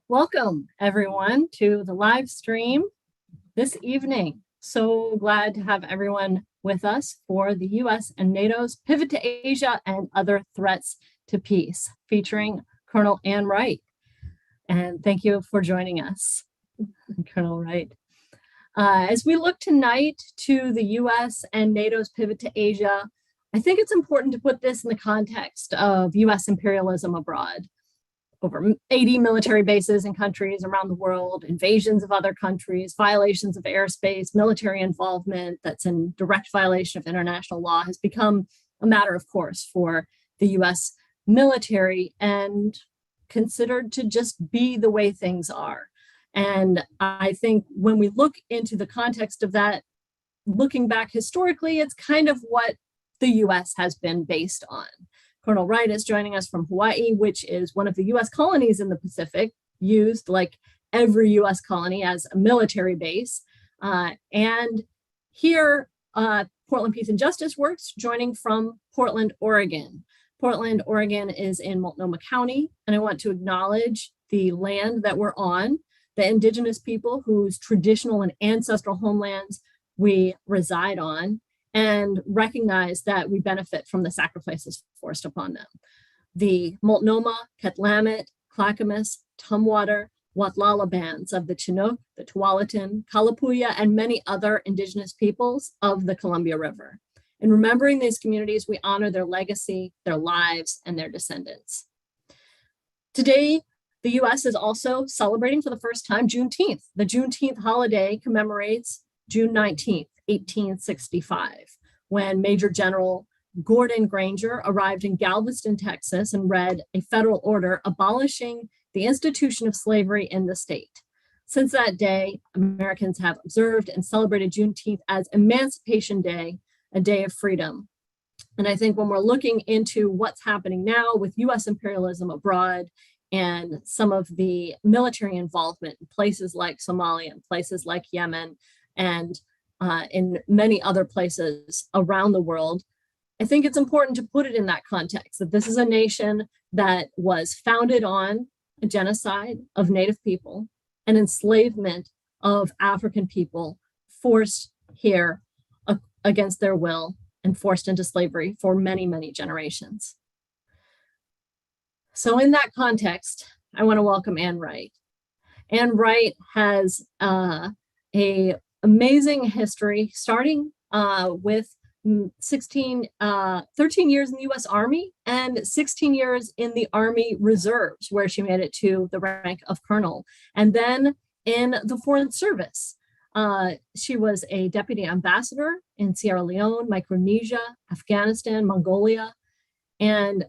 Welcome, everyone, to the live stream this evening. So glad to have everyone with us for the U.S. and NATO's Pivot to Asia and Other Threats to Peace, featuring Colonel Ann Wright. And thank you for joining us, Colonel Wright. As we look tonight to the U.S. and NATO's Pivot to Asia, I think it's important to put this in the context of U.S. imperialism abroad. Over 80 military bases in countries around the world, invasions of other countries, violations of airspace, military involvement that's in direct violation of international law has become a matter of course for the US military and considered to just be the way things are. And I think when we look into the context of that, looking back historically, it's kind of what the US has been based on. Colonel Wright is joining us from Hawaii, which is one of the US colonies in the Pacific, used like every US colony as a military base. And here, Portland Peace and Justice Works, joining from Portland, Oregon. Portland, Oregon is in Multnomah County, and I want to acknowledge the land that we're on, the indigenous people whose traditional and ancestral homelands we reside on, and recognize that we benefit from the sacrifices forced upon them. The Multnomah, Katlamet, Clackamas, Tumwater, Watlala bands of the Chinook, the Tualatin, Kalapuya, and many other indigenous peoples of the Columbia River. In remembering these communities, we honor their legacy, their lives, and their descendants. Today, the US is also celebrating for the first time Juneteenth. The Juneteenth holiday commemorates June 19th, 1865, when Major General Gordon Granger arrived in Galveston, Texas, and read a federal order abolishing the institution of slavery in the state. Since that day, Americans have observed and celebrated Juneteenth as Emancipation Day, a day of freedom. And I think when we're looking into what's happening now with US imperialism abroad and some of the military involvement in places like Somalia and places like Yemen, and in many other places around the world, I think it's important to put it in that context, that this is a nation that was founded on a genocide of Native people and enslavement of African people, forced here against their will and forced into slavery for many, many generations. So in that context, I want to welcome Ann Wright. Ann Wright has a amazing history, starting with 13 years in the U.S. Army and 16 years in the Army Reserves, where she made it to the rank of colonel. And then in the Foreign Service, she was a deputy ambassador in Sierra Leone, Micronesia, Afghanistan, Mongolia, and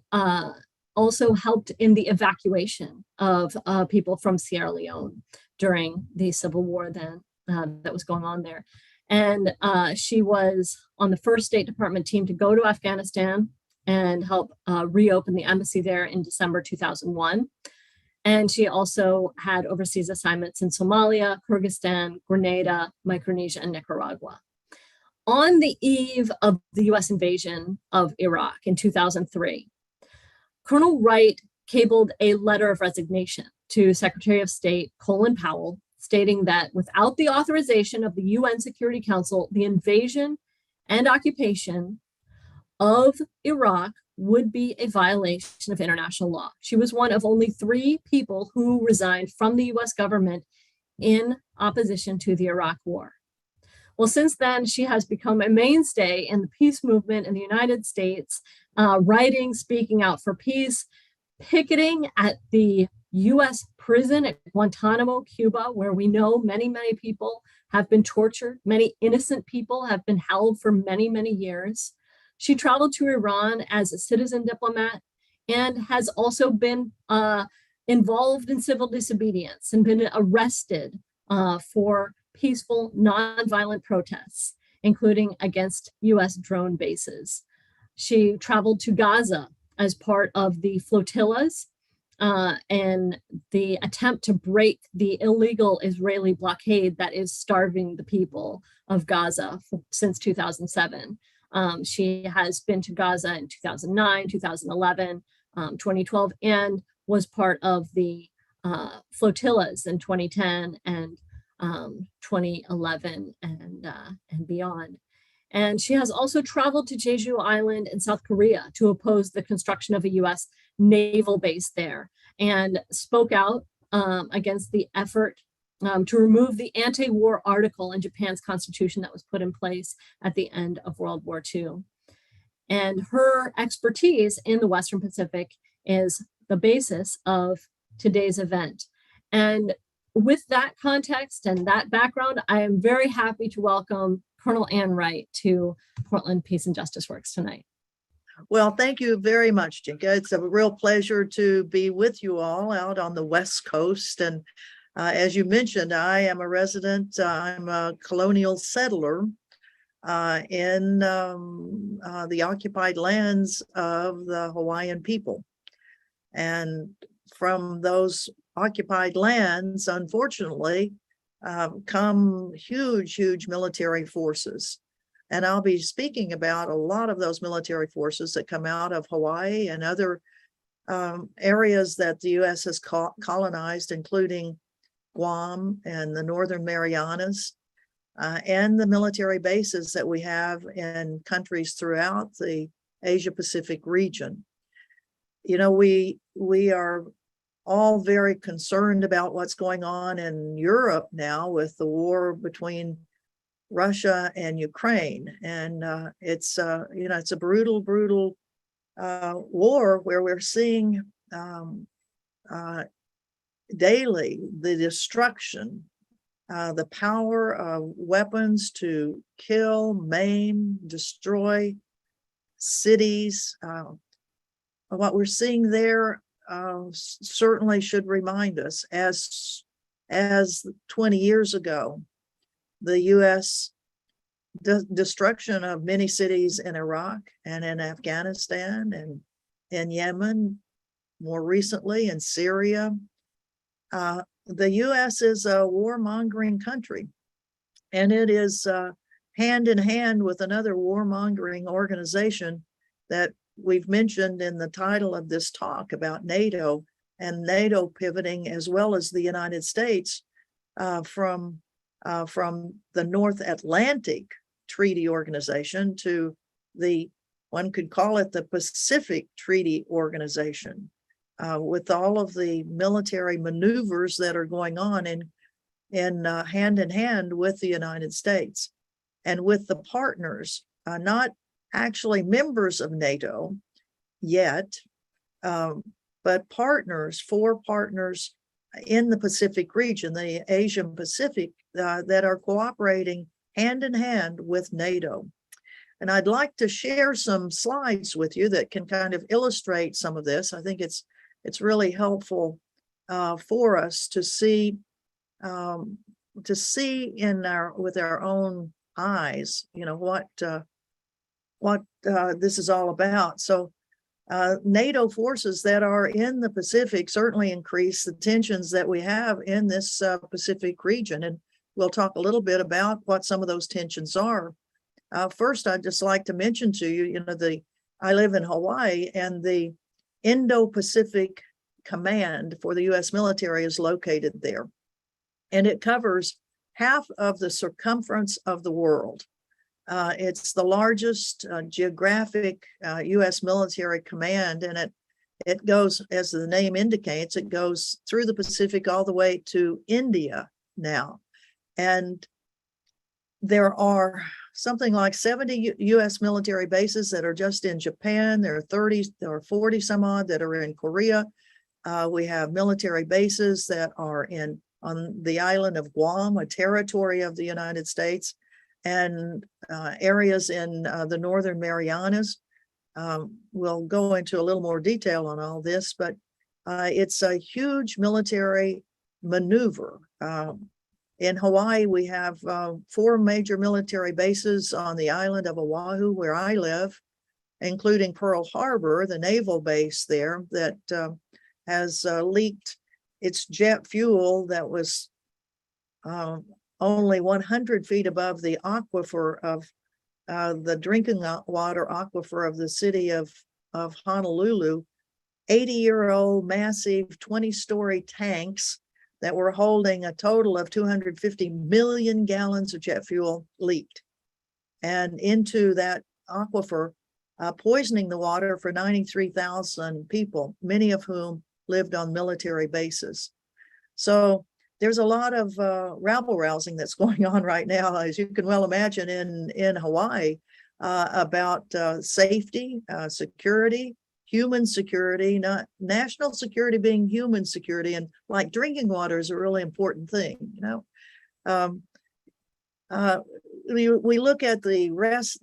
also helped in the evacuation of people from Sierra Leone during the Civil War then. That was going on there. And she was on the first State Department team to go to Afghanistan and help reopen the embassy there in December 2001. And she also had overseas assignments in Somalia, Kyrgyzstan, Grenada, Micronesia, and Nicaragua. On the eve of the US invasion of Iraq in 2003, Colonel Wright cabled a letter of resignation to Secretary of State Colin Powell, stating that without the authorization of the UN Security Council, the invasion and occupation of Iraq would be a violation of international law. She was one of only 3 people who resigned from the US government in opposition to the Iraq War. Well, since then, she has become a mainstay in the peace movement in the United States, writing, speaking out for peace, picketing at the US prison at Guantanamo, Cuba, where we know many, many people have been tortured. Many innocent people have been held for many, many years. She traveled to Iran as a citizen diplomat and has also been involved in civil disobedience and been arrested for peaceful, nonviolent protests, including against US drone bases. She traveled to Gaza as part of the flotillas and the attempt to break the illegal Israeli blockade that is starving the people of Gaza since 2007. She has been to Gaza in 2009, 2011, 2012, and was part of the flotillas in 2010 and 2011 and beyond. And she has also traveled to Jeju Island in South Korea to oppose the construction of a US naval base there, and spoke out against the effort to remove the anti-war article in Japan's constitution that was put in place at the end of World War II. And her expertise in the Western Pacific is the basis of today's event. And with that context and that background, I am very happy to welcome Colonel Ann Wright to Portland Peace and Justice Works tonight. Well, thank you very much, Jinka. It's a real pleasure to be with you all out on the West Coast. And as you mentioned, I am a resident, I'm a colonial settler in the occupied lands of the Hawaiian people. And from those occupied lands, unfortunately, come huge military forces. And I'll be speaking about a lot of those military forces that come out of Hawaii and other areas that the U.S. has colonized, including Guam and the Northern Marianas, and the military bases that we have in countries throughout the Asia-Pacific region. You know, we are all very concerned about what's going on in Europe now with the war between Russia and Ukraine. And it's a brutal war where we're seeing daily the destruction, the power of weapons to kill, maim, destroy cities. What we're seeing there certainly should remind us, as 20 years ago, the U.S. destruction of many cities in Iraq and in Afghanistan and in Yemen, more recently in Syria. The U.S. is a warmongering country, and it is hand in hand with another warmongering organization that we've mentioned in the title of this talk about NATO, and NATO pivoting, as well as the United States, from the North Atlantic Treaty Organization to one could call it the Pacific Treaty Organization, with all of the military maneuvers that are going on in hand in hand with the United States and with the partners, not actually members of NATO yet, but four partners in the Pacific region, the Asian Pacific, that are cooperating hand in hand with NATO. And I'd like to share some slides with you that can kind of illustrate some of this. I think it's really helpful for us to see with our own eyes, you know, what this is all about. So NATO forces that are in the Pacific certainly increase the tensions that we have in this Pacific region. And we'll talk a little bit about what some of those tensions are. First, I'd just like to mention to you, you know, I live in Hawaii, and the Indo-Pacific Command for the U.S. military is located there. And it covers half of the circumference of the world. It's the largest geographic U.S. military command, and it goes, as the name indicates, it goes through the Pacific all the way to India now. And there are something like 70 U.S. military bases that are just in Japan. There are 40 some odd that are in Korea. We have military bases that are on the island of Guam, a territory of the United States, and areas in the Northern Marianas. We'll go into a little more detail on all this, but it's a huge military maneuver. In Hawaii, we have 4 major military bases on the island of Oahu, where I live, including Pearl Harbor, the naval base there that has leaked its jet fuel that was only 100 feet above the aquifer of the drinking water aquifer of the city of Honolulu. 80-year-old massive 20-story tanks that were holding a total of 250 million gallons of jet fuel leaked and into that aquifer, poisoning the water for 93,000 people, many of whom lived on military bases. So there's a lot of rabble rousing that's going on right now, as you can well imagine, in Hawaii about safety, security, human security, not national security being human security. And like drinking water is a really important thing, you know. We look at the rest,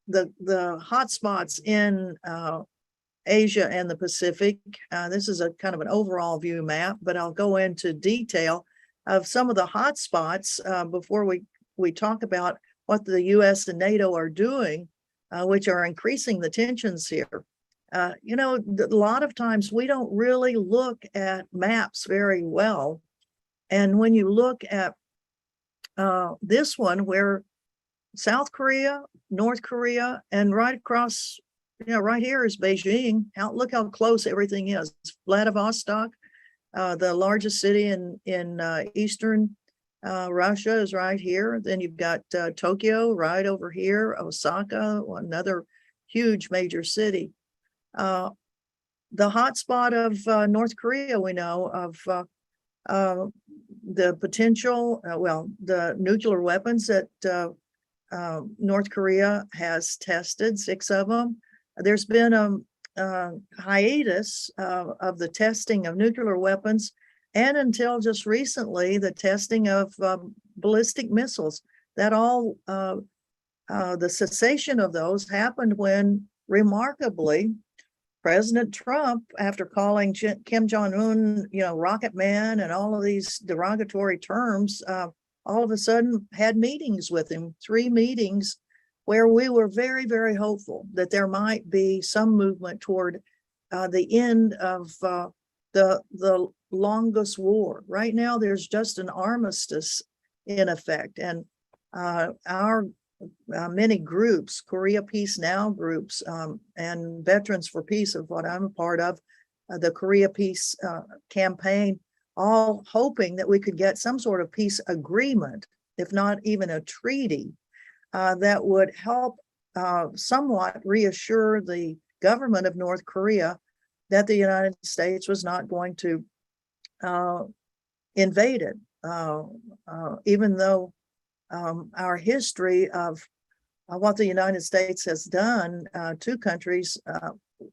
the hot spots in Asia and the Pacific. This is a kind of an overall view map, but I'll go into detail of some of the hot spots before we talk about what the US and NATO are doing, which are increasing the tensions here. You know, a lot of times we don't really look at maps very well. And when you look at this one, where South Korea, North Korea, and right across, you know, right here is Beijing. Look how close everything is. Vladivostok, the largest city in eastern Russia, is right here. Then you've got Tokyo right over here, Osaka, another huge major city. The hotspot of North Korea, we know of the potential, the nuclear weapons that North Korea has tested, 6 of them. There's been a hiatus of the testing of nuclear weapons, and until just recently, the testing of ballistic missiles. That all, the cessation of those happened when, remarkably, President Trump, after calling Kim Jong-un, you know, Rocket Man and all of these derogatory terms, all of a sudden had meetings with him, 3 meetings, where we were very, very hopeful that there might be some movement toward the end of the longest war. Right now, there's just an armistice in effect, and our many groups, Korea Peace Now groups, and Veterans for Peace, of what I'm a part of, the Korea Peace campaign, all hoping that we could get some sort of peace agreement, if not even a treaty, that would help somewhat reassure the government of North Korea that the United States was not going to invade it, even though our history of what the United States has done to countries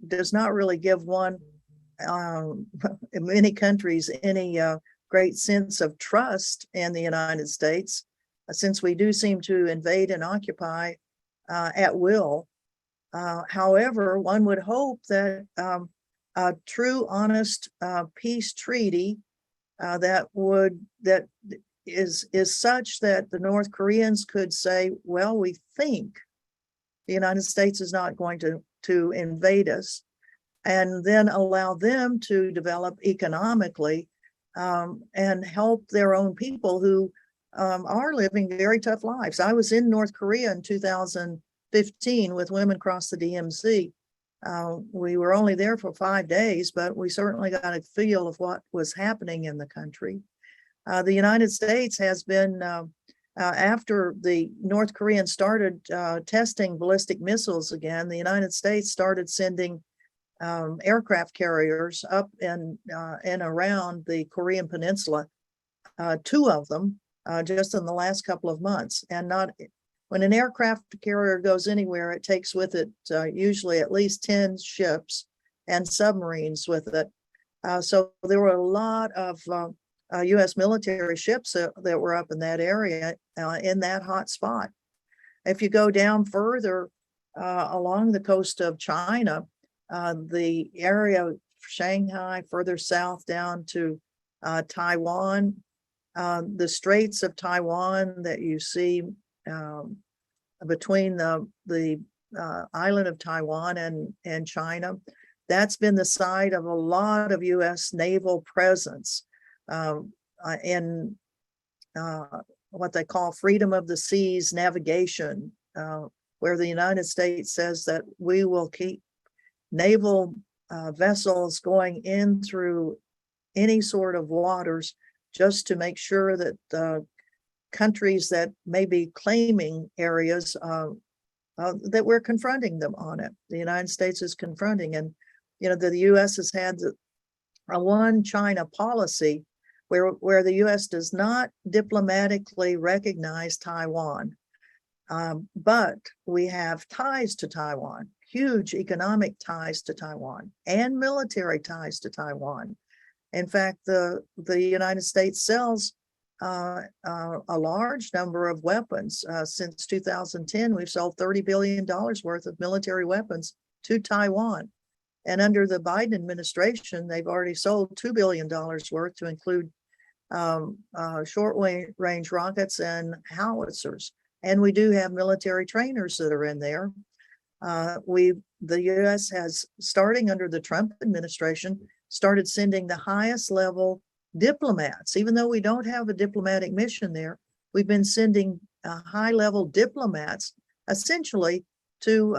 does not really give one, in many countries, any great sense of trust in the United States, since we do seem to invade and occupy at will. However, one would hope that a true, honest peace treaty that is such that the North Koreans could say, well, we think the United States is not going to invade us, and then allow them to develop economically and help their own people who are living very tough lives. I was in North Korea in 2015 with Women Across the DMZ. We were only there for 5 days, but we certainly got a feel of what was happening in the country. The United States has been, after the North Koreans started testing ballistic missiles again, the United States started sending aircraft carriers up and around the Korean Peninsula, 2 of them just in the last couple of months. And when an aircraft carrier goes anywhere, it takes with it usually at least 10 ships and submarines with it. So there were a lot of U.S. military ships that were up in that area in that hot spot. If you go down further along the coast of China, the area of Shanghai, further south down to Taiwan, the Straits of Taiwan that you see between the island of Taiwan and China, that's been the site of a lot of U.S. naval presence in what they call freedom of the seas navigation, where the United States says that we will keep naval vessels going in through any sort of waters just to make sure that countries that may be claiming areas that we're confronting them on it. The United States is confronting, and the U.S. has had a one China policy where the U.S. does not diplomatically recognize Taiwan, but we have ties to Taiwan, huge economic ties to Taiwan, and military ties to Taiwan. In fact, the United States sells a large number of weapons. Since 2010, we've sold $30 billion worth of military weapons to Taiwan. And under the Biden administration, they've already sold $2 billion worth to include short-range rockets and howitzers. And we do have military trainers that are in there. The U.S. has, starting under the Trump administration, started sending the highest level diplomats. Even though we don't have a diplomatic mission there, we've been sending high level diplomats essentially to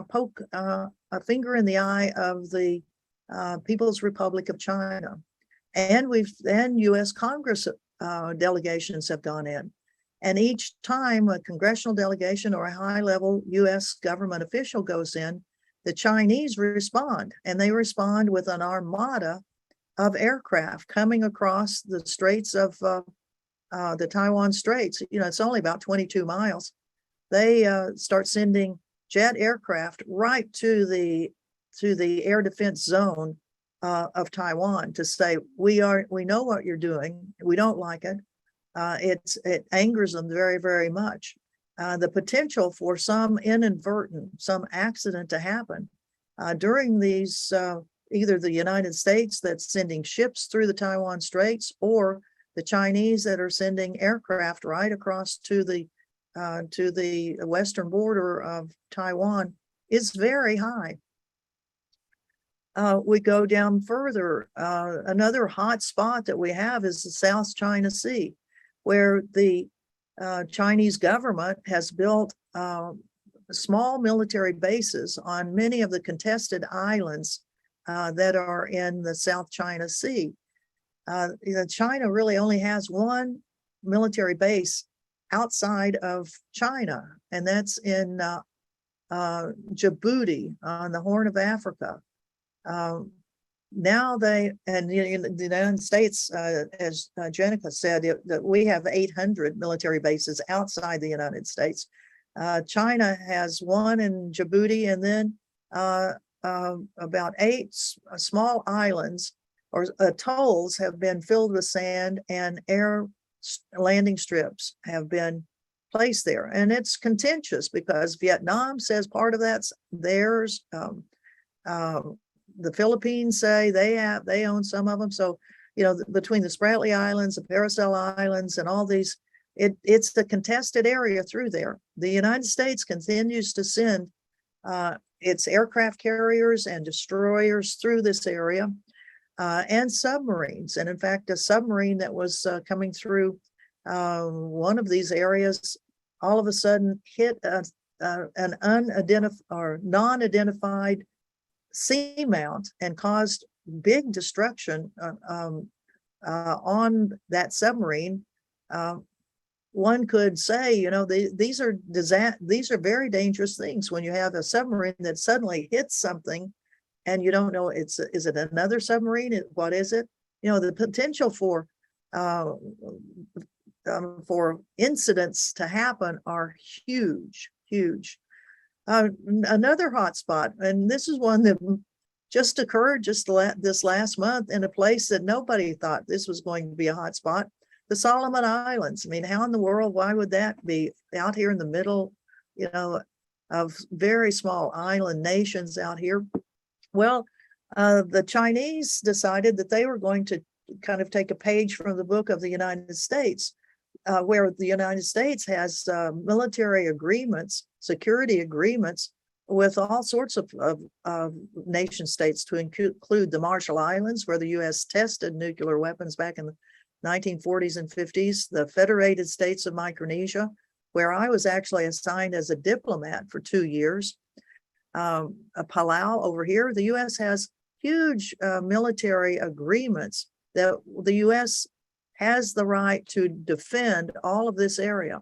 poke a finger in the eye of the People's Republic of China. And U.S. Congress delegations have gone in. And each time a congressional delegation or a high level U.S. government official goes in, the Chinese respond, and they respond with an armada of aircraft coming across the straits of the Taiwan Straits. It's only about 22 miles. They start sending jet aircraft right to the air defense zone of Taiwan to say, we know what you're doing. We don't like it. It angers them very, very much. The potential for some accident to happen during these, either the United States that's sending ships through the Taiwan Straits, or the Chinese that are sending aircraft right across to the western border of Taiwan, is very high. We go down further. Another hot spot that we have is the South China Sea, where the Chinese government has built small military bases on many of the contested islands that are in the South China Sea. China really only has one military base outside of China, and that's in Djibouti on the Horn of Africa. Now the United States, as Jenica said, that we have 800 military bases outside the United States. China has one in Djibouti, and then about 8 small islands or atolls have been filled with sand, and air landing strips have been placed there. And it's contentious because Vietnam says part of that's theirs. The Philippines say they own some of them. So, between the Spratly Islands, the Paracel Islands, and all these, it's the contested area through there. The United States continues to send its aircraft carriers and destroyers through this area, and submarines. And in fact, a submarine that was coming through one of these areas all of a sudden hit an unidentified or non-identified seamount and caused big destruction on that submarine. One could say, these are very dangerous things when you have a submarine that suddenly hits something and you don't know, is it another submarine? What is it? The potential for incidents to happen are huge, huge. Another hot spot, and this is one that just occurred this last month in a place that nobody thought this was going to be a hot spot, the Solomon Islands. I mean, how in the world, why would that be out here in the middle, of very small island nations out here? Well, the Chinese decided that they were going to kind of take a page from the book of the United States, where the United States has military agreements, security agreements with all sorts of nation states, to include the Marshall Islands, where the U.S. tested nuclear weapons back in the 1940s and 50s, the Federated States of Micronesia, where I was actually assigned as a diplomat for 2 years, Palau over here, the U.S. has huge military agreements that the U.S. has the right to defend all of this area.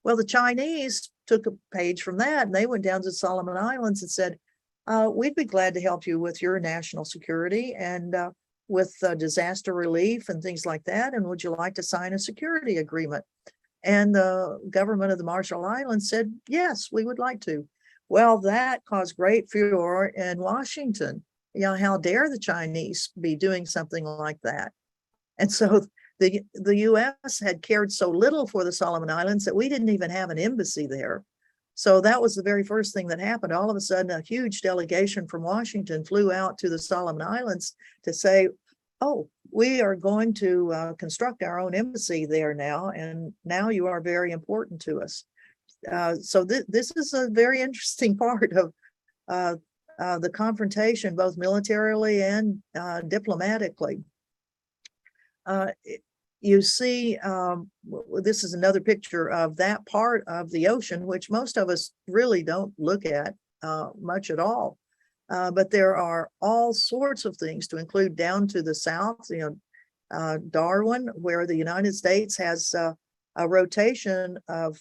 Well, the Chinese took a page from that, and they went down to the Solomon Islands and said, we'd be glad to help you with your national security and with disaster relief and things like that. And would you like to sign a security agreement? And the government of the Marshall Islands said, yes, we would like to. Well, that caused great furor in Washington. You know, how dare the Chinese be doing something like that? And so the U.S. had cared so little for the Solomon Islands that we didn't even have an embassy there. So that was the very first thing that happened. All of a sudden, a huge delegation from Washington flew out to the Solomon Islands to say, oh, we are going to construct our own embassy there now, and now you are very important to us. So this is a very interesting part of the confrontation, both militarily and diplomatically. You see, this is another picture of that part of the ocean, which most of us really don't look at much at all. But there are all sorts of things to include down to the south, you know, Darwin, where the United States has a rotation of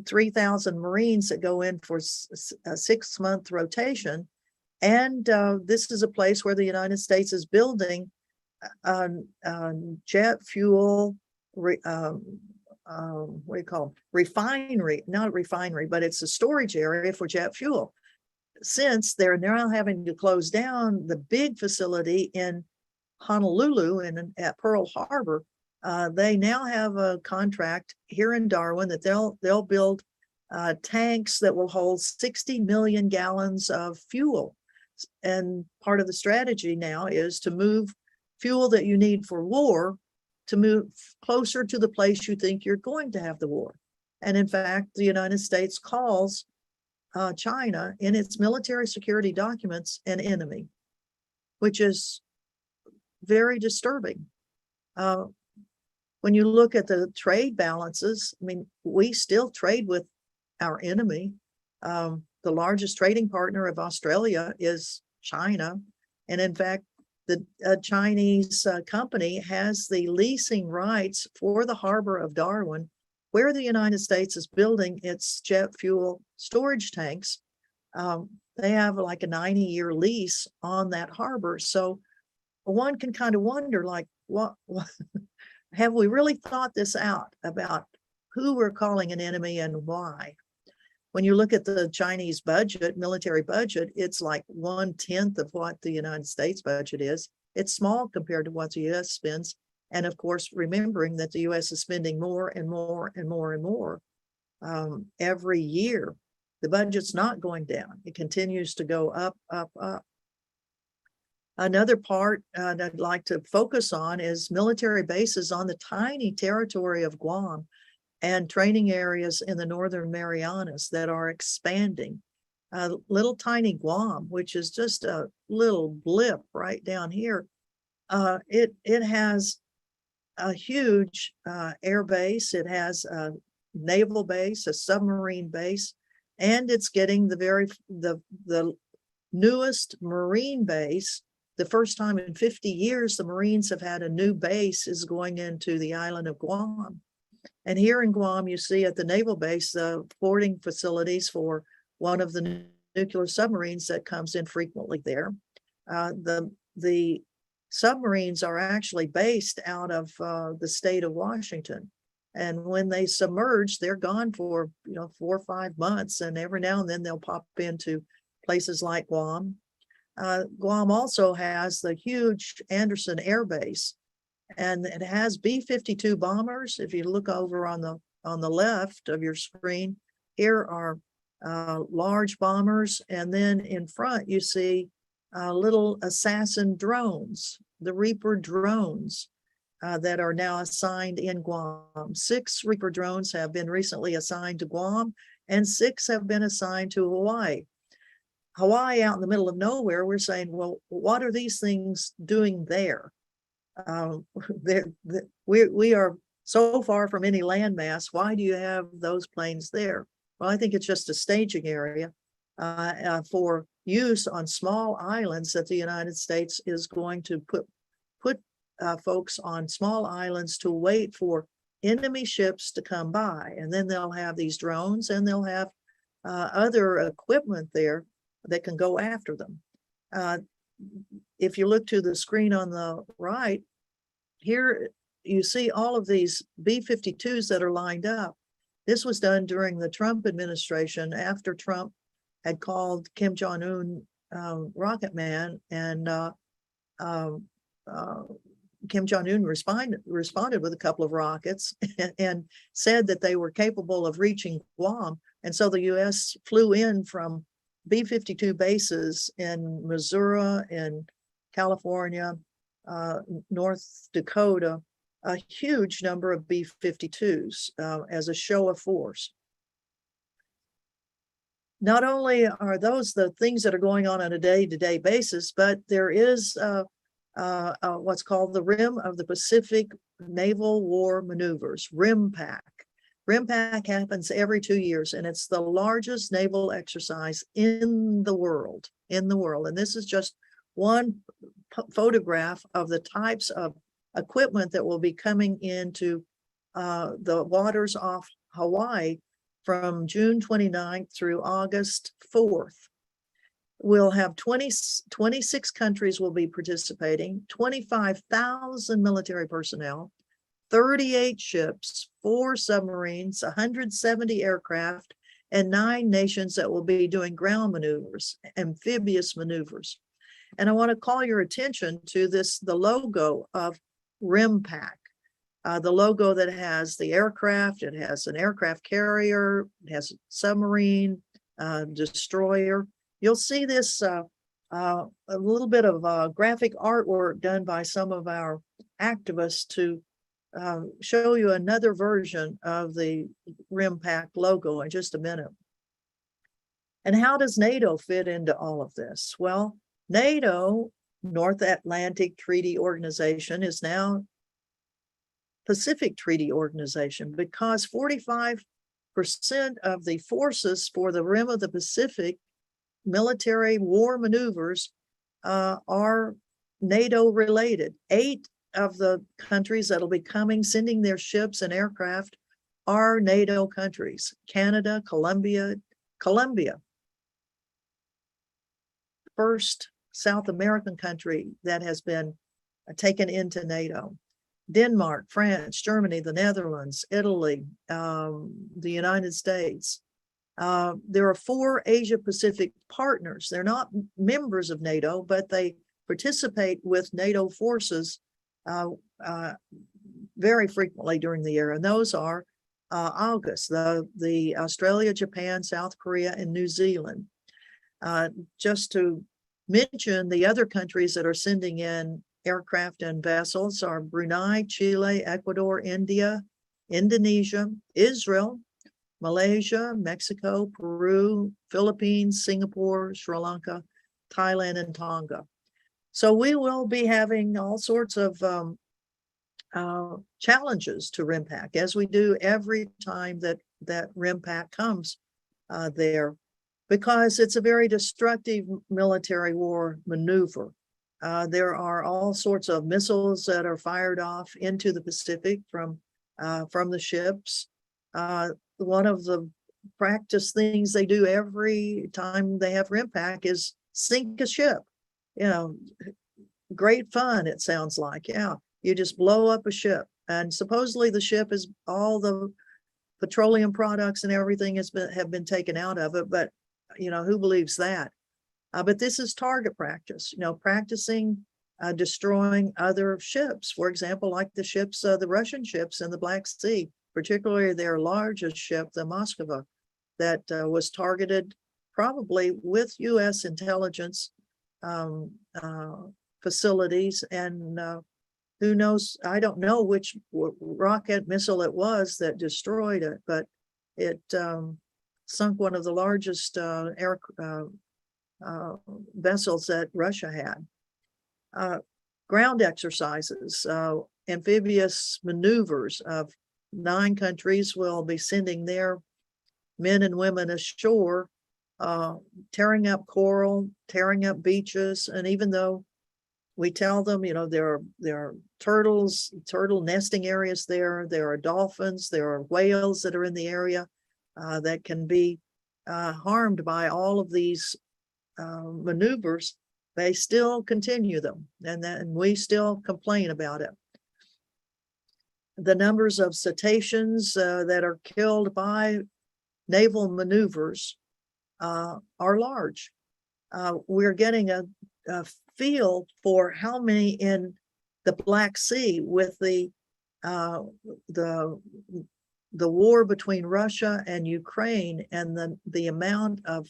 3,000 Marines that go in for a 6-month rotation. And this is a place where the United States is building jet fuel, what do you call them? Refinery, not a refinery, but it's a storage area for jet fuel. Since they're now having to close down the big facility in Honolulu and at Pearl Harbor, they now have a contract here in Darwin that they'll build tanks that will hold 60 million gallons of fuel. And part of the strategy now is to move fuel that you need for war to move closer to the place you think you're going to have the war. And in fact, the United States calls China in its military security documents an enemy, which is very disturbing. When you look at the trade balances, I mean, we still trade with our enemy. The largest trading partner of Australia is China. And in fact, the Chinese company has the leasing rights for the harbor of Darwin, where the United States is building its jet fuel storage tanks. They have like a 90-year lease on that harbor. So one can kind of wonder, like, what have we really thought this out about who we're calling an enemy and why? When you look at the Chinese budget, military budget, it's like 1/10 of what the United States budget is. It's small compared to what the U.S. spends. And of course, remembering that the U.S. is spending more and more and more and more every year. The budget's not going down. It continues to go up, up, up. Another part I'd like to focus on is military bases on the tiny territory of Guam and training areas in the Northern Marianas that are expanding. Little tiny Guam, which is just a little blip right down here, it has a huge air base. It has a naval base, a submarine base, and it's getting the newest Marine base. The first time in 50 years, the Marines have had a new base is going into the island of Guam. And here in Guam, you see at the naval base, the boarding facilities for one of the nuclear submarines that comes in frequently there. The submarines are actually based out of the state of Washington. And when they submerge, they're gone for 4 or 5 months. And every now and then they'll pop into places like Guam. Guam also has the huge Anderson Air Base, and it has B-52 bombers. If you look over on the left of your screen, here are large bombers, and then in front you see little assassin drones, the Reaper drones that are now assigned in Guam. 6 Reaper drones have been recently assigned to Guam, and 6 have been assigned to Hawaii. Hawaii, out in the middle of nowhere, we're saying, well, what are these things doing there? We are so far from any landmass. Why do you have those planes there? Well, I think it's just a staging area. for use on small islands that the United States is going to put folks on small islands to wait for enemy ships to come by. And then they'll have these drones and they'll have other equipment there that can go after them. If you look to the screen on the right, here you see all of these B-52s that are lined up. This was done during the Trump administration after Trump had called Kim Jong-un Rocket Man, and Kim Jong-un responded with a couple of rockets and said that they were capable of reaching Guam. And so the US flew in from B-52 bases in Missouri, in California, North Dakota, a huge number of B-52s as a show of force. Not only are those the things that are going on a day-to-day basis, but there is what's called the Rim of the Pacific Naval War Maneuvers, RIMPAC. RIMPAC happens every 2 years, and it's the largest naval exercise in the world. And this is just one photograph of the types of equipment that will be coming into the waters off Hawaii from June 29th through August 4th. We'll have 26 countries will be participating, 25,000 military personnel, 38 ships, 4 submarines, 170 aircraft, and 9 nations that will be doing ground maneuvers, amphibious maneuvers. And I want to call your attention to the logo of RIMPAC. The logo that has the aircraft, it has an aircraft carrier, it has a submarine, destroyer. You'll see this a little bit of graphic artwork done by some of our activists to show you another version of the RIMPAC logo in just a minute. And how does NATO fit into all of this? Well, NATO, North Atlantic Treaty Organization, is now Pacific Treaty Organization because 45% of the forces for the Rim of the Pacific military war maneuvers are NATO related. 8 of the countries that'll be sending their ships and aircraft are NATO countries. Canada, Colombia, first South American country that has been taken into NATO. Denmark, France, Germany, the Netherlands, Italy, the United States. There are 4 Asia-Pacific partners. They're not members of NATO, but they participate with NATO forces very frequently during the year. And those are AUKUS, the Australia, Japan, South Korea, and New Zealand. Just to mention the other countries that are sending in aircraft and vessels are Brunei, Chile, Ecuador, India, Indonesia, Israel, Malaysia, Mexico, Peru, Philippines, Singapore, Sri Lanka, Thailand, and Tonga. So we will be having all sorts of challenges to RIMPAC, as we do every time that RIMPAC comes there, because it's a very destructive military war maneuver. There are all sorts of missiles that are fired off into the Pacific from the ships. One of the practice things they do every time they have RIMPAC is sink a ship. You know, great fun, it sounds like. Yeah, you just blow up a ship. And supposedly the ship is all the petroleum products and everything have been taken out of it. But, you know, who believes that? But this is target practice, you know, practicing destroying other ships. For example, like the ships, the Russian ships in the Black Sea, particularly their largest ship, the Moskva, that was targeted probably with U.S. intelligence facilities. And who knows, I don't know which rocket missile it was that destroyed it, but it sunk one of the largest vessels that Russia had. Ground exercises, amphibious maneuvers of 9 countries will be sending their men and women ashore tearing up coral, tearing up beaches. And even though we tell them, there are turtle nesting areas there are dolphins, there are whales that are in the area that can be harmed by all of these maneuvers, they still continue them, and we still complain about it. The numbers of cetaceans that are killed by naval maneuvers are large. We're getting a feel for how many in the Black Sea with the war between Russia and Ukraine, and the amount of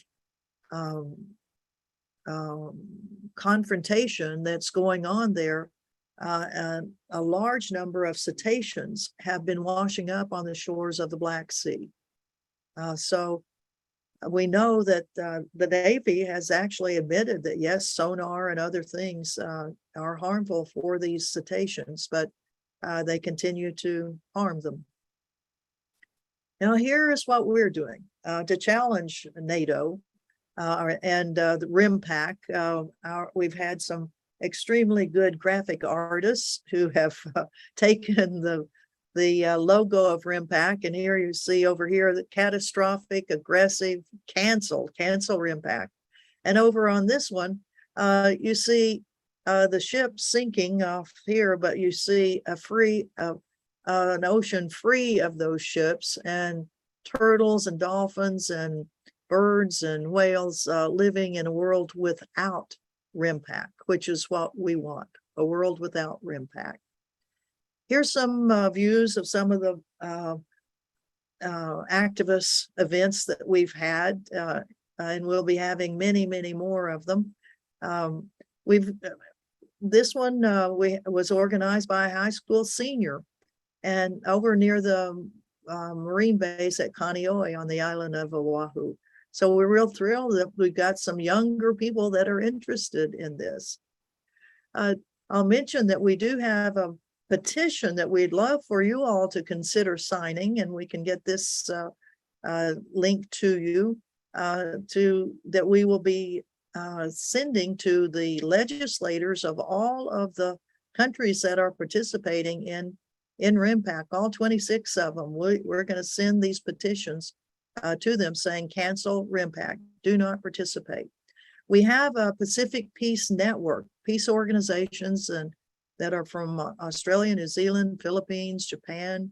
confrontation that's going on there. And a large number of cetaceans have been washing up on the shores of the Black Sea. So we know that the Navy has actually admitted that, yes, sonar and other things are harmful for these cetaceans, but they continue to harm them. Now, here is what we're doing to challenge NATO and the RIMPAC. We've had some extremely good graphic artists who have taken the logo of RIMPAC, and here you see over here the catastrophic, aggressive, cancel RIMPAC. And over on this one, you see the ship sinking off here, but you see an ocean free of those ships, and turtles and dolphins and birds and whales living in a world without RIMPAC, which is what we want, a world without RIMPAC. Here's some views of some of the activist events that we've had, and we'll be having many, many more of them. This one was organized by a high school senior, and over near the Marine base at Kaneohe on the island of Oahu. So we're real thrilled that we've got some younger people that are interested in this. I'll mention that we do have a petition that we'd love for you all to consider signing, and we can get this link to you that we will be sending to the legislators of all of the countries that are participating in RIMPAC, all 26 of them. We're going to send these petitions to them saying, cancel RIMPAC, do not participate. We have a Pacific Peace Network, peace organizations that are from Australia, New Zealand, Philippines, Japan,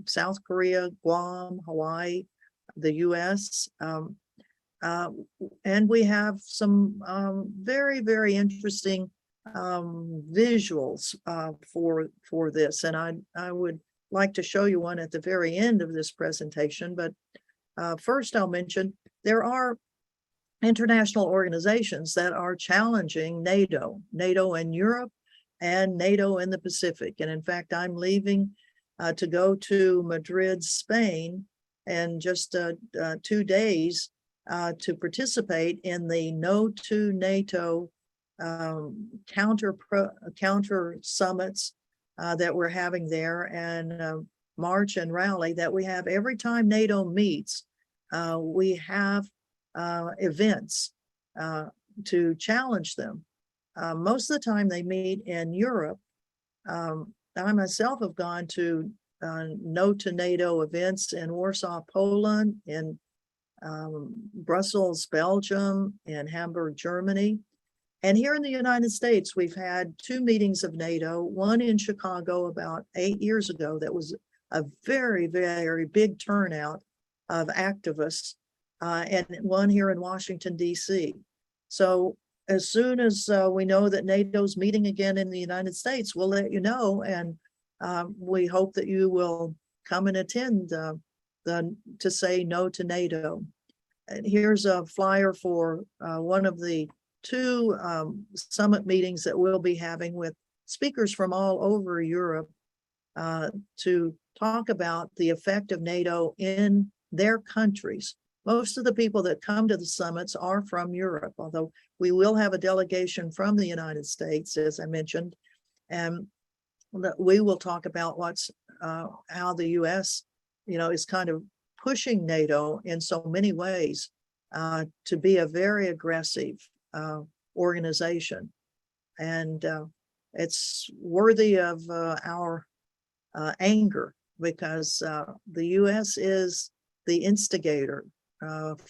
South Korea, Guam, Hawaii, the US. And we have some very, very interesting visuals for this. And I would like to show you one at the very end of this presentation. But first I'll mention there are international organizations that are challenging NATO in Europe and NATO in the Pacific. And in fact, I'm leaving to go to Madrid, Spain, in just 2 days to participate in the No to NATO counter summits that we're having there, and march and rally that we have every time NATO meets. We have events to challenge them. Most of the time they meet in Europe. I myself have gone to No to NATO events in Warsaw, Poland, in Brussels, Belgium, and Hamburg, Germany. And here in the United States, we've had 2 meetings of NATO, one in Chicago about 8 years ago that was a very, very big turnout of activists, and one here in Washington, D.C. So as soon as we know that NATO's meeting again in the United States, we'll let you know, and we hope that you will come and attend to say no to NATO. And here's a flyer for one of the 2 summit meetings that we'll be having with speakers from all over Europe to talk about the effect of NATO in their countries. Most of the people that come to the summits are from Europe, although we will have a delegation from the United States, as I mentioned, and we will talk about how the U.S., is kind of pushing NATO in so many ways to be a very aggressive organization. And it's worthy of our anger, because the U.S. is the instigator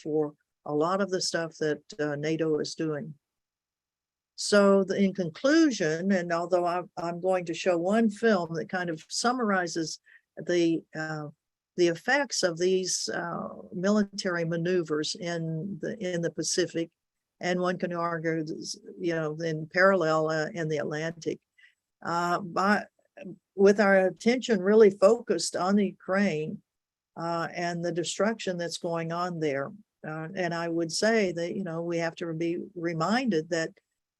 for a lot of the stuff that NATO is doing. So in conclusion, and although I'm going to show one film that kind of summarizes the effects of these military maneuvers in the Pacific, and one can argue, in parallel in the Atlantic, with our attention really focused on the Ukraine and the destruction that's going on there. And I would say that, we have to be reminded that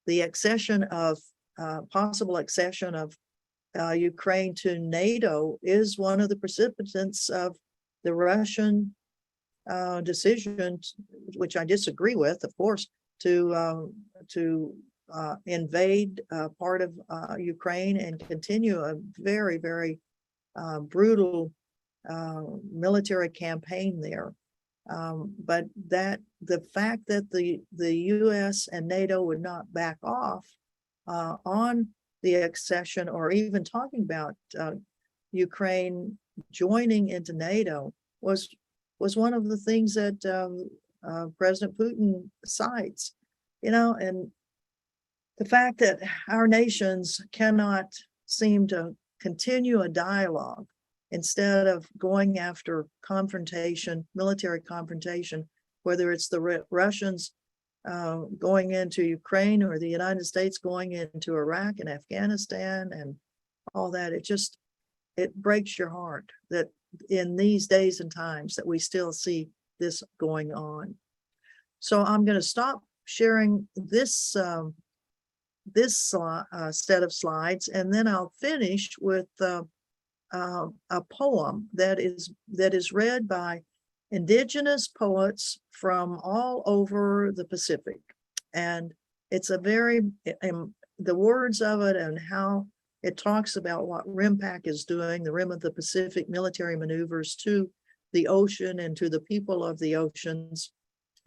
the possible accession of Ukraine to NATO is one of the precipitants of the Russian decision, which I disagree with, of course, to invade part of Ukraine and continue a very, very brutal military campaign there. But the fact that the U.S. and NATO would not back off on the accession, or even talking about Ukraine joining into NATO, was one of the things that President Putin cites. And the fact that our nations cannot seem to continue a dialogue instead of going after confrontation, military confrontation, whether it's the Russians going into Ukraine or the United States going into Iraq and Afghanistan and all that. It breaks your heart that in these days and times that we still see this going on. So I'm going to stop sharing this set of slides, and then I'll finish with a poem that is read by indigenous poets from all over the Pacific. And it's the words of it and how it talks about what RIMPAC is doing, the Rim of the Pacific military maneuvers to the ocean and to the people of the oceans,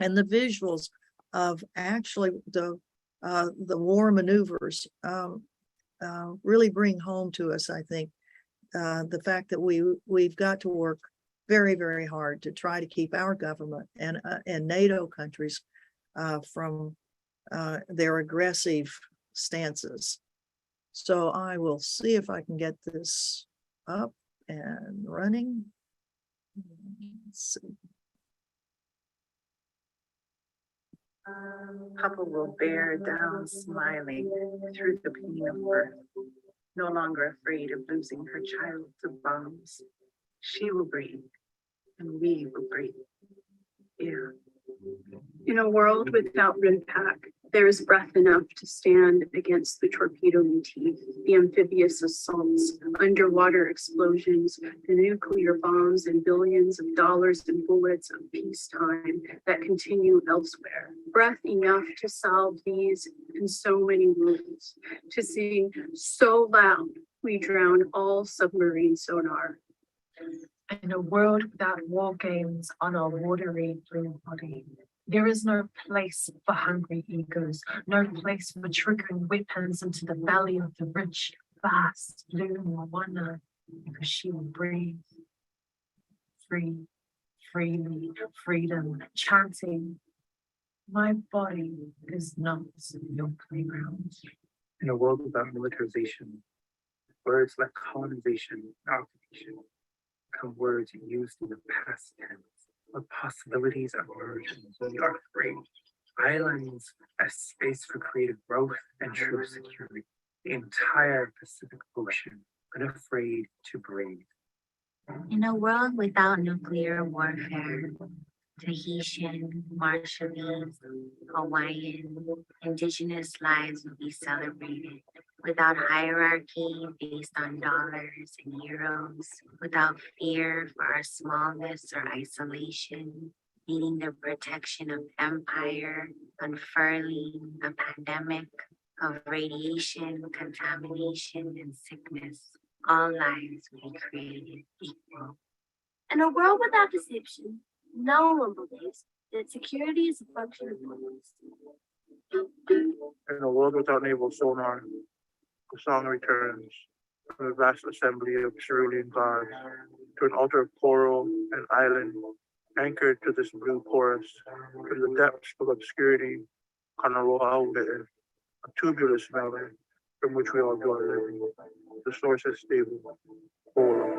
and the visuals of actually the war maneuvers really bring home to us, I think, the fact that we've got to work very, very hard to try to keep our government and NATO countries from their aggressive stances. So I will see if I can get this up and running. Let's see. Papa will bear down smiling through the pain of birth, no longer afraid of losing her child to bombs. She will breathe, and we will breathe. Yeah. In a world without RIMPAC, there is breath enough to stand against the torpedoing teeth, the amphibious assaults, underwater explosions, the nuclear bombs, and billions of dollars in bullets of peacetime that continue elsewhere. Breath enough to solve these and so many wounds, to sing so loud we drown all submarine sonar. In a world without war games on our watery blue body, there is no place for hungry egos, no place for triggering weapons into the belly of the rich, vast blue Moana, because she will breathe freely, freedom, chanting, my body is not your playground. In a world without militarization, words like colonization and occupation become words used in the past tense. What possibilities emerge when we are free. Islands as space for creative growth and true security. The entire Pacific Ocean, unafraid to breathe. In a world without nuclear warfare, Tahitian, Marshallese, Hawaiian, indigenous lives will be celebrated without hierarchy based on dollars and euros, without fear for our smallness or isolation, needing the protection of empire, unfurling a pandemic of radiation, contamination, and sickness. All lives will be created equal. In a world without deception, no one believes That security is a function of policy. In a world without naval sonar, the song returns from the vast assembly of cerulean gods to an altar of coral and island anchored to this blue forest from the depths of obscurity, Kanaloa, a tubulous valley from which we all joy living. The source is stable, whole.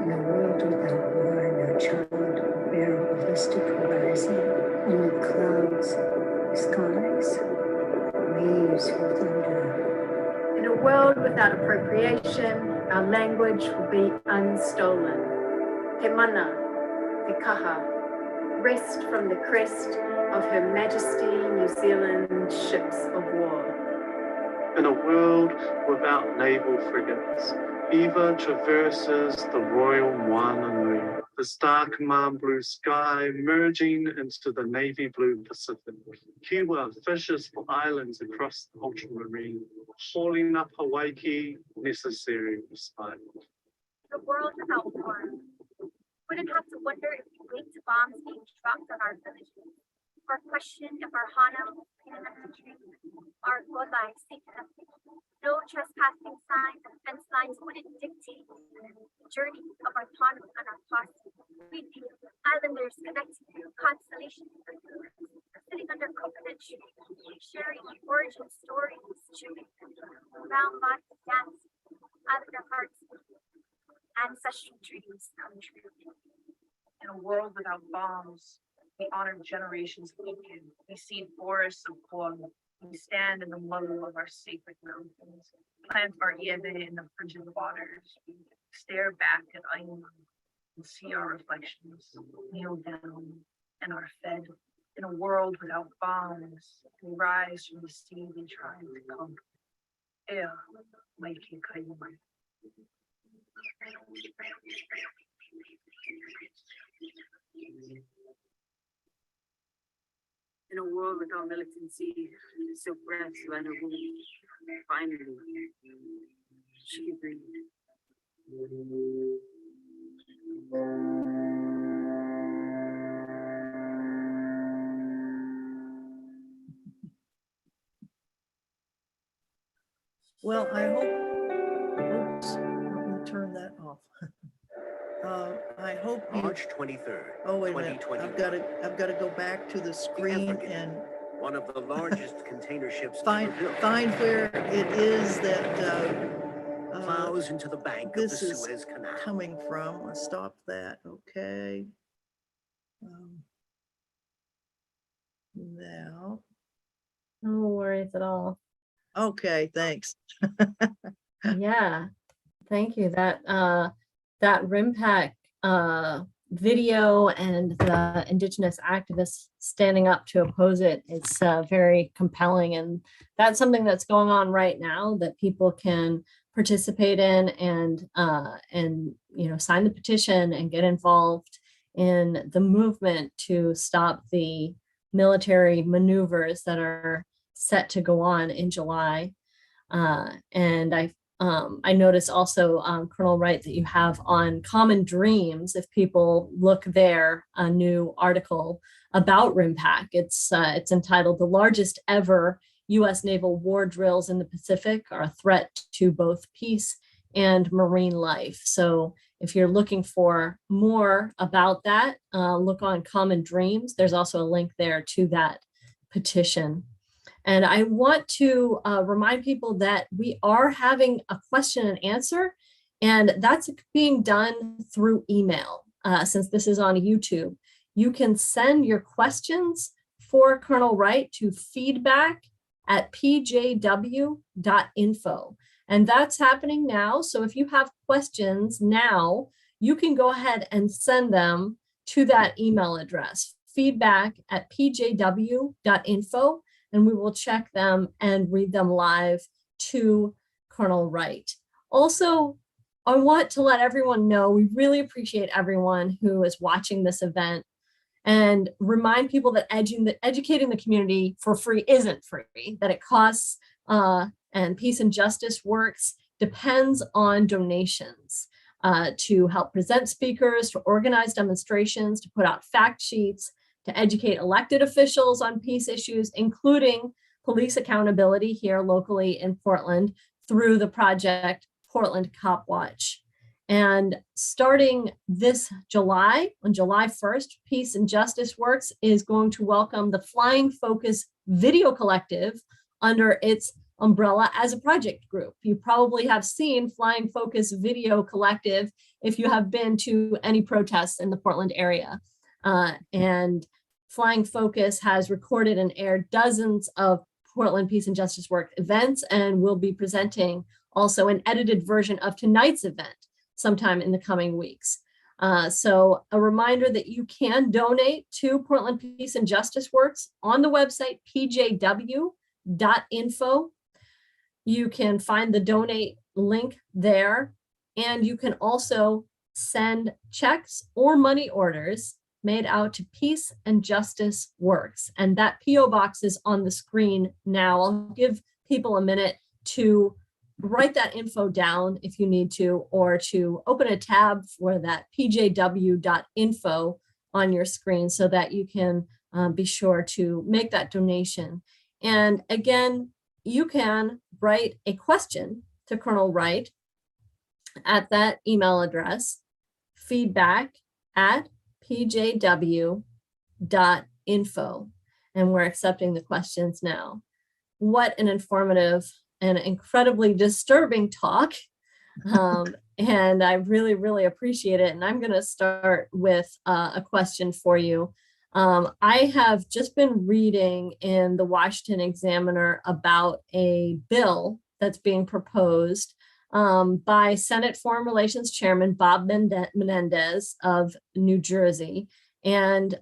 In a world without war, no child will bear a holistic horizon, only clouds, skies, waves will thunder. In a world without appropriation, our language will be unstolen. Te mana, te kaha, rest from the crest of Her Majesty New Zealand ships of war. In a world without naval frigates, Eva traverses the Royal Moananui, the stark command blue sky merging into the navy blue Pacific. Kiwa fishes for islands across the ultramarine, hauling up Hawai'i necessary respite. The world without war. Wouldn't have to wonder if we wait to bombs being dropped on our villages, or question if our hana was in the country, our godai safe enough. No trespassing signs and fence lines wouldn't dictate the journey of our tanu and our posse. We'd be islanders connected through constellations, sitting under coconut trees, sharing origin stories, chewing round body dance, islander hearts, ancestral dreams come true. In a world without bombs, we honor generations of you. We see forests of corn. We stand in the middle of our sacred mountains, plant our iebe in the frigid waters. We stare back at Aina and see our reflections, kneel down, and are fed. In a world without bombs, we rise from the sea we try to conquer. Ea, maiki kaimai. In a world without militancy, silk breaths let her wound. Finally, she breathed. Well, I hope, oops, let me turn that off. I hope you, March 23rd, oh, wait a minute, 2021. I've got to go back to the screen and One of the largest container ships find ever built. where it is that Plows into the bank of the this is Suez Canal. coming from. Let's stop that. Okay. Now, No worries at all. okay, thanks. Yeah, thank you. That RIMPAC video and the Indigenous activists standing up to oppose it is very compelling, and that's something that's going on right now that people can participate in and sign the petition and get involved in the movement to stop the military maneuvers that are set to go on in July. And I noticed also, Colonel Wright, that you have on Common Dreams, if people look there, a new article about RIMPAC. It's entitled "The Largest Ever U.S. Naval War Drills in the Pacific Are a Threat to Both Peace and Marine Life." So if you're looking for more about that, look on Common Dreams. There's also a link there to that petition. And I want to remind people that we are having a question and answer, and that's being done through email. Since this is on YouTube, you can send your questions for Colonel Wright to feedback@pjw.info. And that's happening now. So if you have questions now, you can go ahead and send them to that email address, feedback@pjw.info. And we will check them and read them live to Colonel Wright. Also, I want to let everyone know we really appreciate everyone who is watching this event, and remind people that educating the community for free isn't free, that it costs, and Peace and Justice Works depends on donations to help present speakers, to organize demonstrations, to put out fact sheets, to educate elected officials on peace issues, including police accountability here locally in Portland through the project Portland Cop Watch. And starting this July, on July 1st, Peace and Justice Works is going to welcome the Flying Focus Video Collective under its umbrella as a project group. You probably have seen Flying Focus Video Collective if you have been to any protests in the Portland area. And Flying Focus has recorded and aired dozens of Portland Peace and Justice Work events and will be presenting also an edited version of tonight's event sometime in the coming weeks. So a reminder that you can donate to Portland Peace and Justice Works on the website pjw.info. You can find the donate link there, and you can also send checks or money orders made out to Peace and Justice Works. And that PO box is on the screen now. I'll give people a minute to write that info down if you need to, or to open a tab for that pjw.info on your screen so that you can be sure to make that donation. And again, you can write a question to Colonel Wright at that email address, feedback@pjw.info. And we're accepting the questions now. What an informative and incredibly disturbing talk. And I really, really appreciate it. And I'm going to start with a question for you. I have just been reading in the Washington Examiner about a bill that's being proposed by Senate Foreign Relations Chairman Bob Menendez of New Jersey. And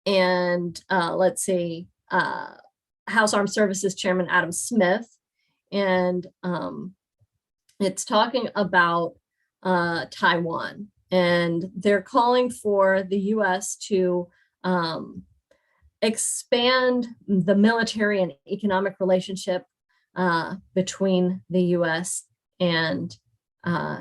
let's see, House Armed Services Chairman Adam Smith. And it's talking about Taiwan. And they're calling for the U.S. to expand the military and economic relationship between the U.S. and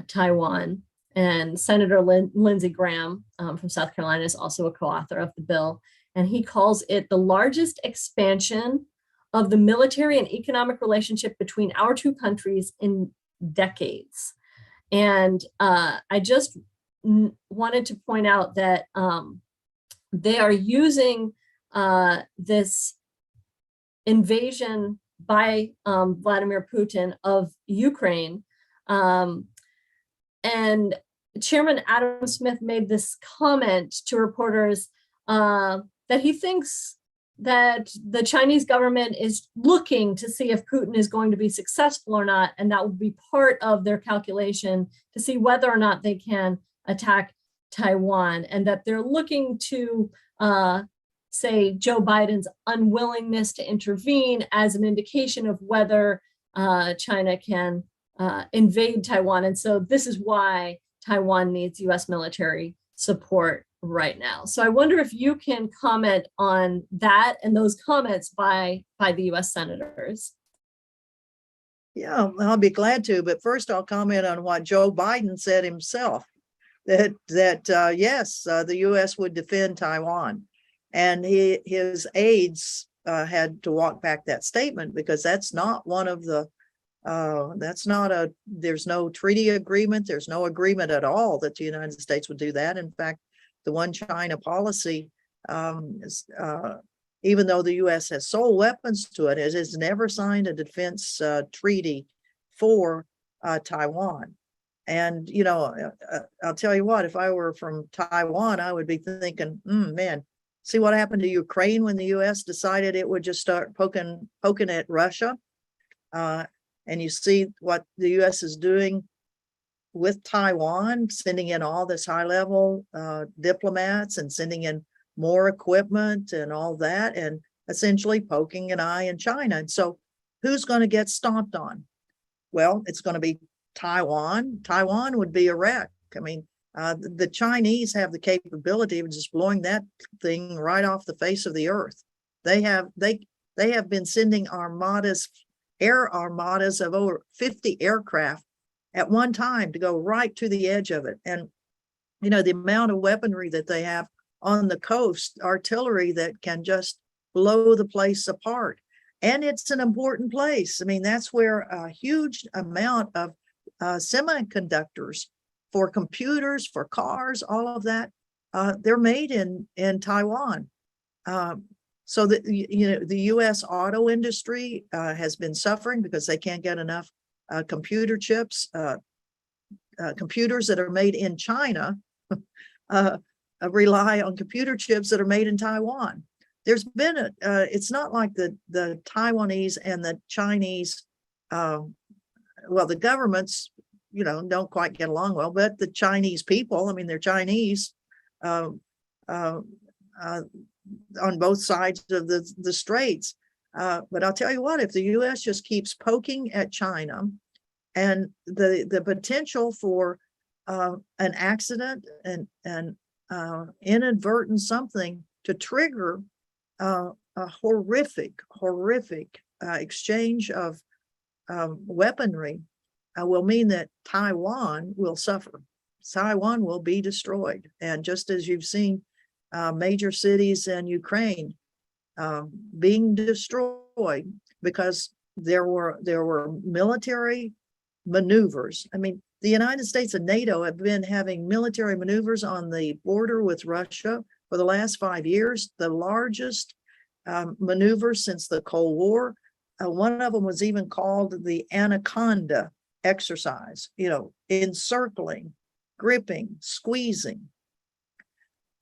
Taiwan. And Senator Lindsey Graham from South Carolina is also a co-author of the bill. And he calls it the largest expansion of the military and economic relationship between our two countries in decades. And I just wanted to point out that they are using this invasion by Vladimir Putin of Ukraine. And Chairman Adam Smith made this comment to reporters that he thinks that the Chinese government is looking to see if Putin is going to be successful or not, and that will be part of their calculation to see whether or not they can attack Taiwan, and that they're looking to say Joe Biden's unwillingness to intervene as an indication of whether China can invade Taiwan. And so this is why Taiwan needs US military support right now. So I wonder if you can comment on that and those comments by the US senators. Yeah, I'll be glad to, but first I'll comment on what Joe Biden said himself, that yes, the US would defend Taiwan. And his aides had to walk back that statement because that's not one of the, there's no treaty agreement, there's no agreement at all that the United States would do that. In fact, the one China policy, even though the U.S. has sold weapons to it, it has never signed a defense treaty for Taiwan. And, you know, I'll tell you what, if I were from Taiwan, I would be thinking, man, see what happened to Ukraine when the U.S. decided it would just start poking at Russia. And you see what the U.S. is doing with Taiwan, sending in all this high-level diplomats and sending in more equipment and all that, and essentially poking an eye in China. And so who's going to get stomped on? Well, it's going to be Taiwan. Taiwan would be a wreck. I mean, the Chinese have the capability of just blowing that thing right off the face of the earth. They have been sending air armadas of over 50 aircraft at one time to go right to the edge of it. And, you know, the amount of weaponry that they have on the coast, artillery that can just blow the place apart. And it's an important place. I mean, that's where a huge amount of semiconductors for computers, for cars, all of that, they're made in Taiwan. So that, the U.S. auto industry has been suffering because they can't get enough computer chips. Computers that are made in China rely on computer chips that are made in Taiwan. There's been it's not like the Taiwanese and the Chinese, well, the governments, don't quite get along well, but the Chinese people, I mean, they're Chinese on both sides of the straits. But I'll tell you what, if the U.S. just keeps poking at China, and the potential for an accident and inadvertent something to trigger a horrific exchange of weaponry will mean that Taiwan will suffer. Taiwan will be destroyed. And just as you've seen major cities in Ukraine being destroyed because there were military maneuvers. I mean, the United States and NATO have been having military maneuvers on the border with Russia for the last 5 years, the largest maneuver since the Cold War. One of them was even called the Anaconda exercise, encircling, gripping, squeezing.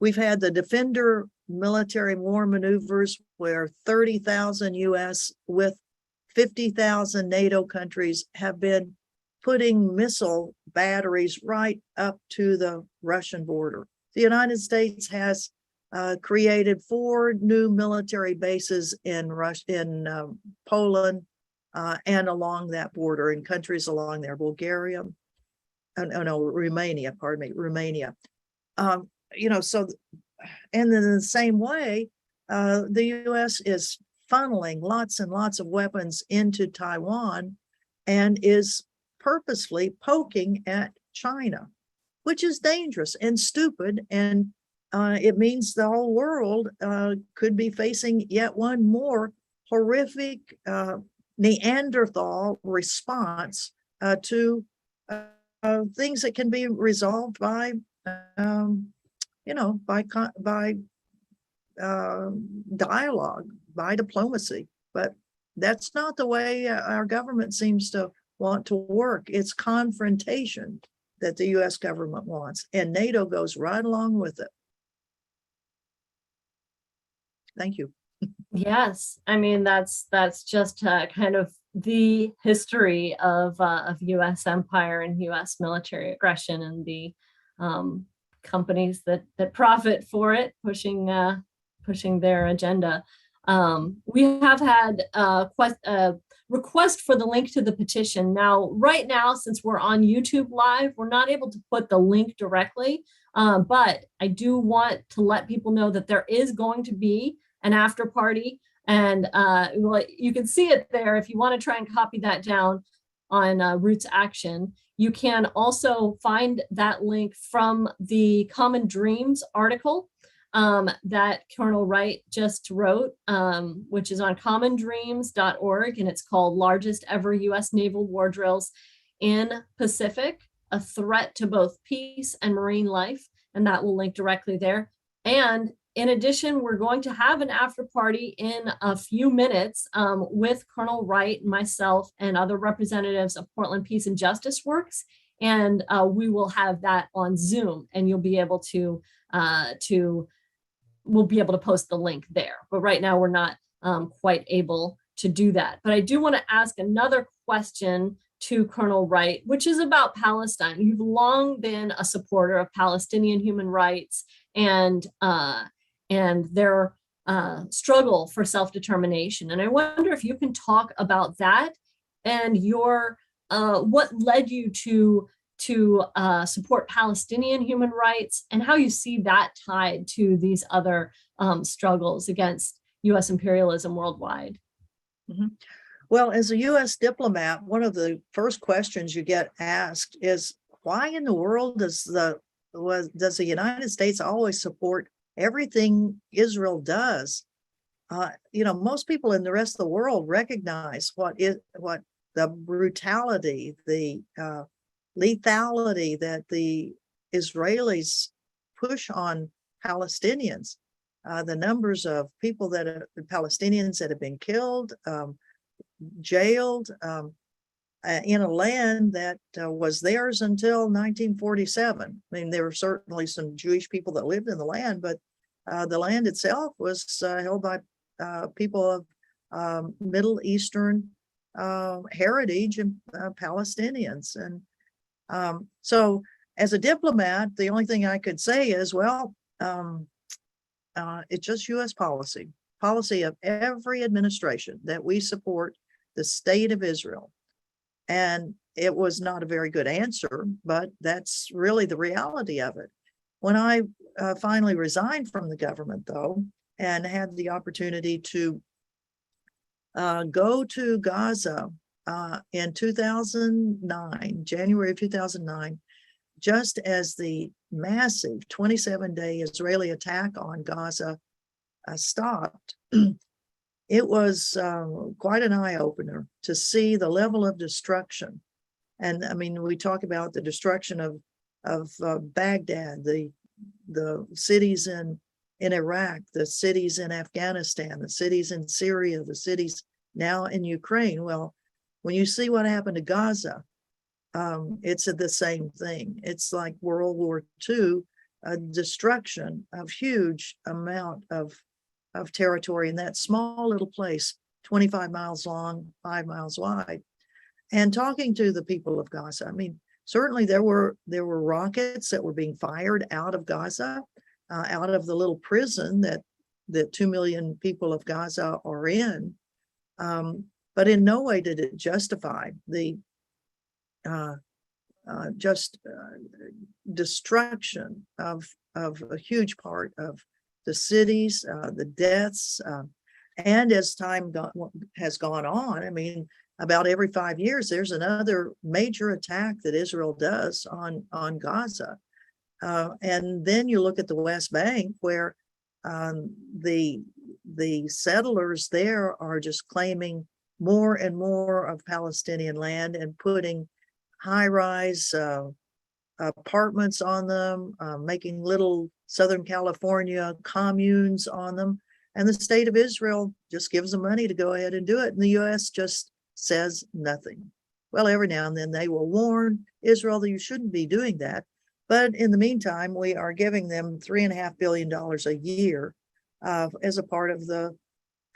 We've had the Defender military war maneuvers where 30,000 US with 50,000 NATO countries have been putting missile batteries right up to the Russian border. The United States has created 4 new military bases in Poland and along that border, in countries along there, Bulgaria, Romania, pardon me, Romania. So, and then in the same way, the U.S. is funneling lots and lots of weapons into Taiwan and is purposely poking at China, which is dangerous and stupid. And it means the whole world could be facing yet one more horrific Neanderthal response to things that can be resolved by, by dialogue, by diplomacy. But that's not the way our government seems to want to work. It's confrontation that the U.S. government wants, and NATO goes right along with it. Thank you. Yes, I mean, that's just kind of the history of U.S. empire and U.S. military aggression, and the companies that profit for it, pushing their agenda. We have had a request for the link to the petition. Now, right now, since we're on YouTube Live, we're not able to put the link directly, but I do want to let people know that there is going to be an after party, and you can see it there. If you want to try and copy that down on Roots Action, you can also find that link from the Common Dreams article that Colonel Wright just wrote, which is on commondreams.org, and it's called Largest Ever U.S. Naval War Drills in Pacific, a Threat to Both Peace and Marine Life, and that will link directly there. And in addition, we're going to have an after party in a few minutes with Colonel Wright, myself, and other representatives of Portland Peace and Justice Works, and we will have that on Zoom, and you'll be able to we'll be able to post the link there. But right now we're not quite able to do that. But I do want to ask another question to Colonel Wright, which is about Palestine. You've long been a supporter of Palestinian human rights and their struggle for self-determination. And I wonder if you can talk about that and your what led you to support Palestinian human rights, and how you see that tied to these other struggles against U.S. imperialism worldwide. Mm-hmm. Well, as a U.S. diplomat, one of the first questions you get asked is, why in the world does the United States always support everything Israel does. Most people in the rest of the world recognize what the brutality, the lethality that the Israelis push on Palestinians. The numbers of people Palestinians that have been killed, jailed in a land that was theirs until 1947. I mean, there were certainly some Jewish people that lived in the land, but the land itself was held by people of Middle Eastern heritage and Palestinians. And so as a diplomat, the only thing I could say is, well, it's just U.S. policy of every administration that we support the state of Israel. And it was not a very good answer, but that's really the reality of it. When I finally resigned from the government, though, and had the opportunity to go to Gaza in 2009, January of 2009, just as the massive 27-day Israeli attack on Gaza stopped, it was quite an eye-opener to see the level of destruction. And I mean, we talk about the destruction of Baghdad, the cities in Iraq, the cities in Afghanistan, the cities in Syria, the cities now in Ukraine. Well, when you see what happened to Gaza, it's the same thing. It's like World War II, a destruction of huge amount of territory in that small little place, 25 miles long, 5 miles wide. And talking to the people of Gaza, I mean, certainly there were rockets that were being fired out of Gaza, out of the little prison that 2 million people of Gaza are in. But in no way did it justify the destruction of a huge part of the cities, the deaths, and as time has gone on, I mean, about every 5 years, there's another major attack that Israel does on Gaza. And then you look at the West Bank, where the settlers there are just claiming more and more of Palestinian land and putting high-rise apartments on them, making little Southern California communes on them. And the state of Israel just gives them money to go ahead and do it. And the U.S. just says nothing. Well, every now and then they will warn Israel that you shouldn't be doing that. But in the meantime, we are giving them $3.5 billion a year as a part of the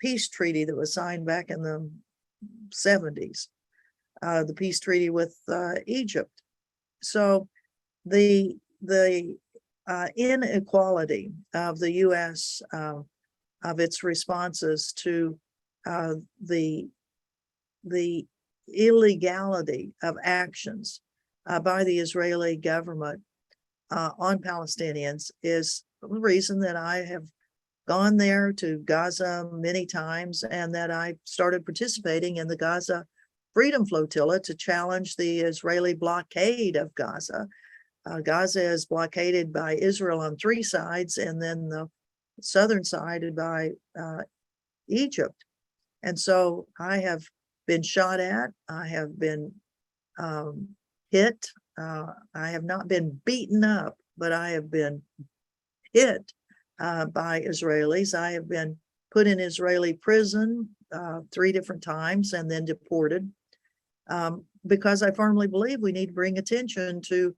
peace treaty that was signed back in the 70s, the peace treaty with Egypt. So the inequality of the U.S. Of its responses to the illegality of actions by the Israeli government on Palestinians is the reason that I have gone there to Gaza many times, and that I started participating in the Gaza Freedom Flotilla to challenge the Israeli blockade of Gaza. Gaza is blockaded by Israel on 3 sides, and then the southern side by Egypt. And so I have been shot at, I have been hit, I have not been beaten up, but I have been hit by Israelis. I have been put in Israeli prison 3 different times and then deported because I firmly believe we need to bring attention to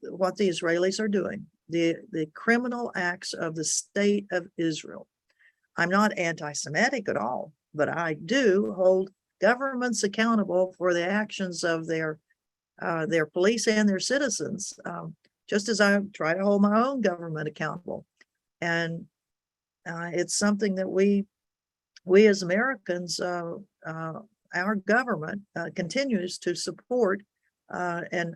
what the Israelis are doing, the criminal acts of the state of Israel. I'm not anti-Semitic at all, but I do hold governments accountable for the actions of their police and their citizens, just as I try to hold my own government accountable. And it's something that we as Americans, our government continues to support and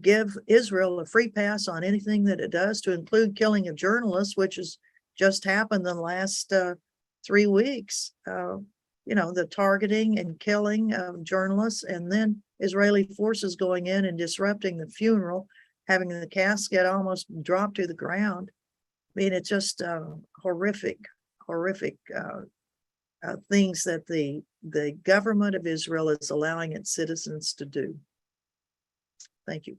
give Israel a free pass on anything that it does, to include killing of journalists, which has just happened in the last 3 weeks. The targeting and killing of journalists, and then Israeli forces going in and disrupting the funeral, having the casket almost drop to the ground. I mean, it's just horrific things that the government of Israel is allowing its citizens to do. Thank you.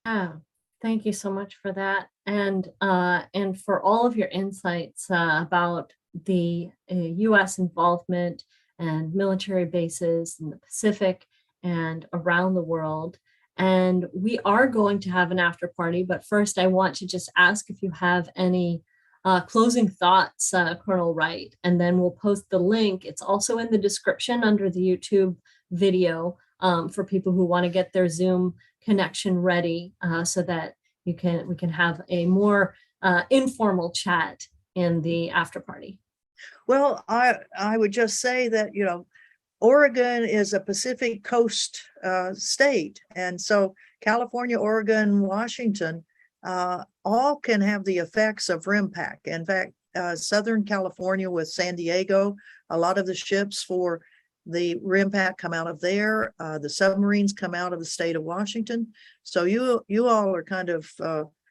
Yeah, thank you so much for that, and for all of your insights about the U.S. involvement and military bases in the Pacific and around the world. And we are going to have an after party, but first I want to just ask if you have any closing thoughts, Colonel Wright, and then we'll post the link. It's also in the description under the YouTube video for people who want to get their Zoom connection ready so that we can have a more informal chat in the after party. Well, I would just say that, you know, Oregon is a Pacific coast state. And so California, Oregon, Washington, all can have the effects of RIMPAC. In fact, Southern California with San Diego, a lot of the ships for the RIMPAC come out of there. The submarines come out of the state of Washington. So you all are kind of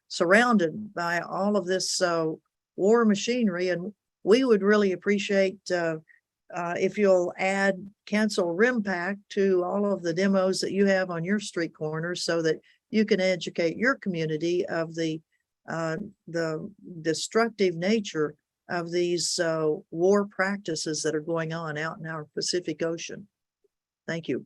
surrounded by all of this war machinery. And we would really appreciate if you'll cancel RIMPAC to all of the demos that you have on your street corners so that you can educate your community of the destructive nature of these war practices that are going on out in our Pacific Ocean. Thank you.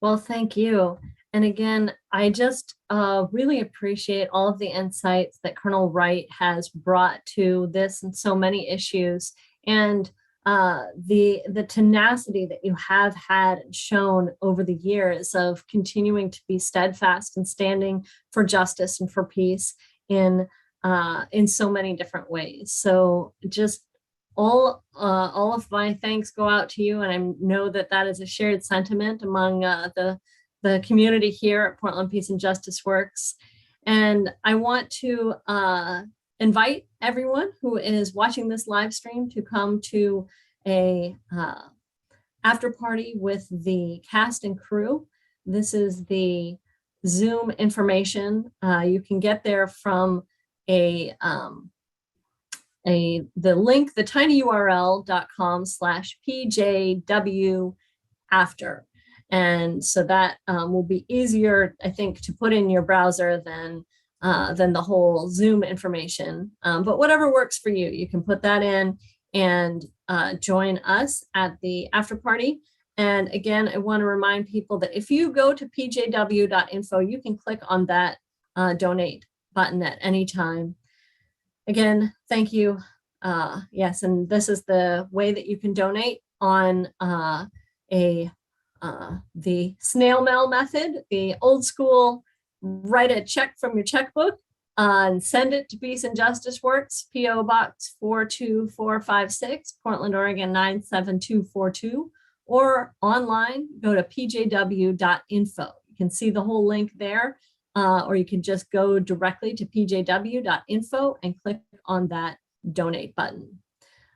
Well, thank you. And again, I just really appreciate all of the insights that Colonel Wright has brought to this and so many issues, and the tenacity that you have had and shown over the years of continuing to be steadfast and standing for justice and for peace in so many different ways. So just all of my thanks go out to you, and I know that that is a shared sentiment among the community here at Portland Peace and Justice Works. And I want to invite everyone who is watching this live stream to come to a after party with the cast and crew. This is the Zoom information. You can get there from the link, the tinyurl.com/PJW after. And so that will be easier, I think, to put in your browser than the whole Zoom information. But whatever works for you, you can put that in and join us at the after party. And again, I want to remind people that if you go to pjw.info, you can click on that donate button at any time. Again, thank you. Yes, and this is the way that you can donate on the snail mail method, the old school, write a check from your checkbook and send it to Peace and Justice Works, P.O. Box 42456, Portland, Oregon 97242, or online, go to pjw.info. You can see the whole link there, or you can just go directly to pjw.info and click on that donate button.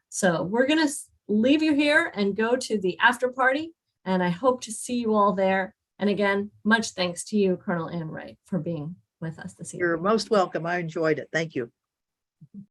So we're going to leave you here and go to the after party. And I hope to see you all there. And again, much thanks to you, Colonel Ann Wright, for being with us this evening. You're most welcome. I enjoyed it. Thank you.